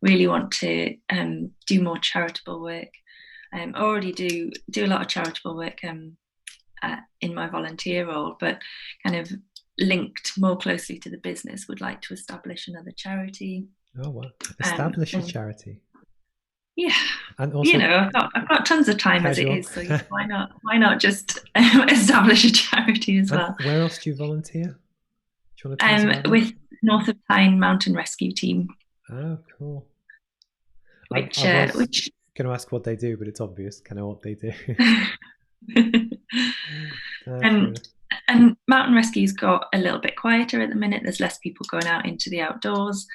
really want to do more charitable work. I already do a lot of charitable work in my volunteer role, but kind of linked more closely to the business, would like to establish another charity. Oh, wow. Establish a And charity. yeah, And also I've got tons of time as it casual. is, so why not just establish a charity as And well? where else do you volunteer? Do you want to tell us about that? With North of Tyne Mountain Rescue Team, Oh, cool. I which was which going to ask what they do, but it's obvious kind of what they do. Fair and enough. and mountain rescue's got a little bit quieter at the minute. There's less people going out into the outdoors,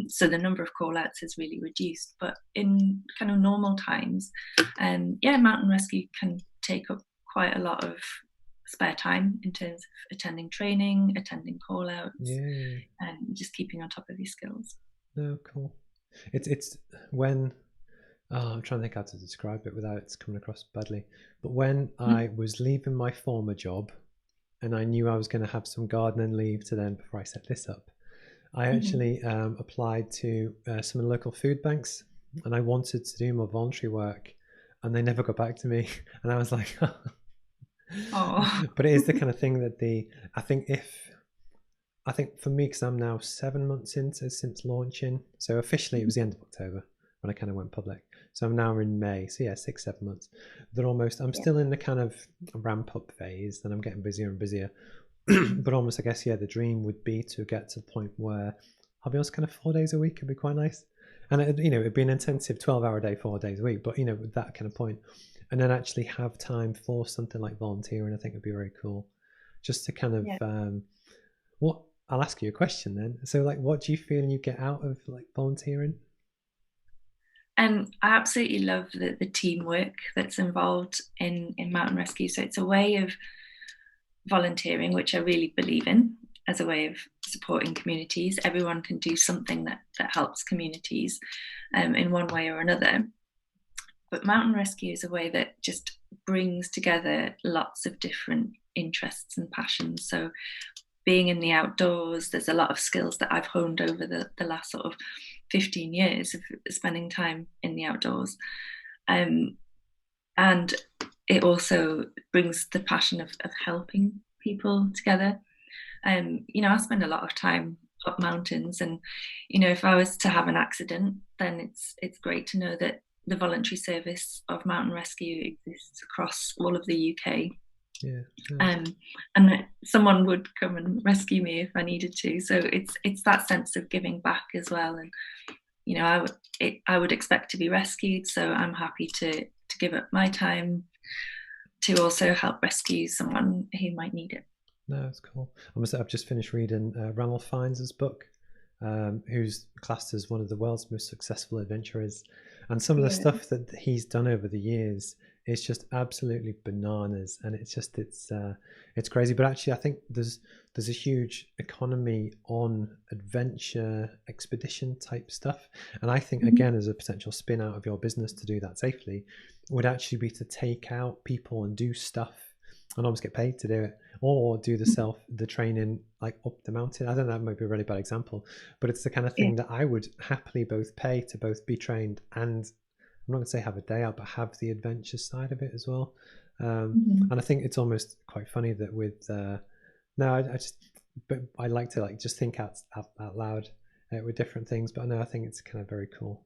so the number of call outs has really reduced. But in kind of normal times, yeah, mountain rescue can take up quite a lot of spare time in terms of attending training, attending call outs, Yeah. and just keeping on top of your skills. No, cool. It's when I'm trying to think how to describe it without it's coming across badly. But when I was leaving my former job and I knew I was going to have some gardening leave to then before I set this up, I Mm-hmm. actually applied to some of the local food banks, and I wanted to do more voluntary work, and they never got back to me. And I was like, Oh. but it is the kind of thing that I think if I think for me, because I'm now 7 months into since launching, so officially it was the end of October when I kind of went public. So I'm now in May, so yeah, 6, 7 months. I'm Yeah. still in the kind of ramp up phase, and I'm getting busier and busier. But almost, I guess, yeah, the dream would be to get to the point where I'll be able to kind of 4 days a week could be quite nice. And it'd be an intensive 12-hour day, 4 days a week, but with that kind of point, and then actually have time for something like volunteering, I think would be very cool. Just to kind of Yeah. what I'll ask you a question then. So, like, what do you feel you get out of like volunteering? And I absolutely love the teamwork that's involved in mountain rescue. So it's a way of volunteering, which I really believe in as a way of supporting communities. Everyone can do something that helps communities in one way or another. But mountain rescue is a way that just brings together lots of different interests and passions. So being in the outdoors, there's a lot of skills that I've honed over the last sort of 15 years of spending time in the outdoors. Um, and it also brings the passion of helping people together. I spend a lot of time up mountains, and if I was to have an accident, then it's great to know that the voluntary service of mountain rescue exists across all of the UK. Yeah, no, um, and that someone would come and rescue me if I needed to. So it's that sense of giving back as well. And I would expect to be rescued, so I'm happy to give up my time to also help rescue someone who might need it. no, it's cool. I've just finished reading Ranulph Fiennes' book, who's classed as one of the world's most successful adventurers, and some of the Yeah. stuff that he's done over the years is just absolutely bananas, and it's crazy. But actually, I think there's a huge economy on adventure expedition type stuff, and I think Mm-hmm. again as a potential spin out of your business to do that safely would actually be to take out people and do stuff and almost get paid to do it, or do the training like up the mountain. I don't know, that might be a really bad example, but it's the kind of Yeah. thing that I would happily both pay to both be trained and I'm not going to say have a day out, but have the adventure side of it as well. Mm-hmm. And I think it's almost quite funny that with no, I just but I like to like just think out loud with different things. But no, I think it's kind of very cool.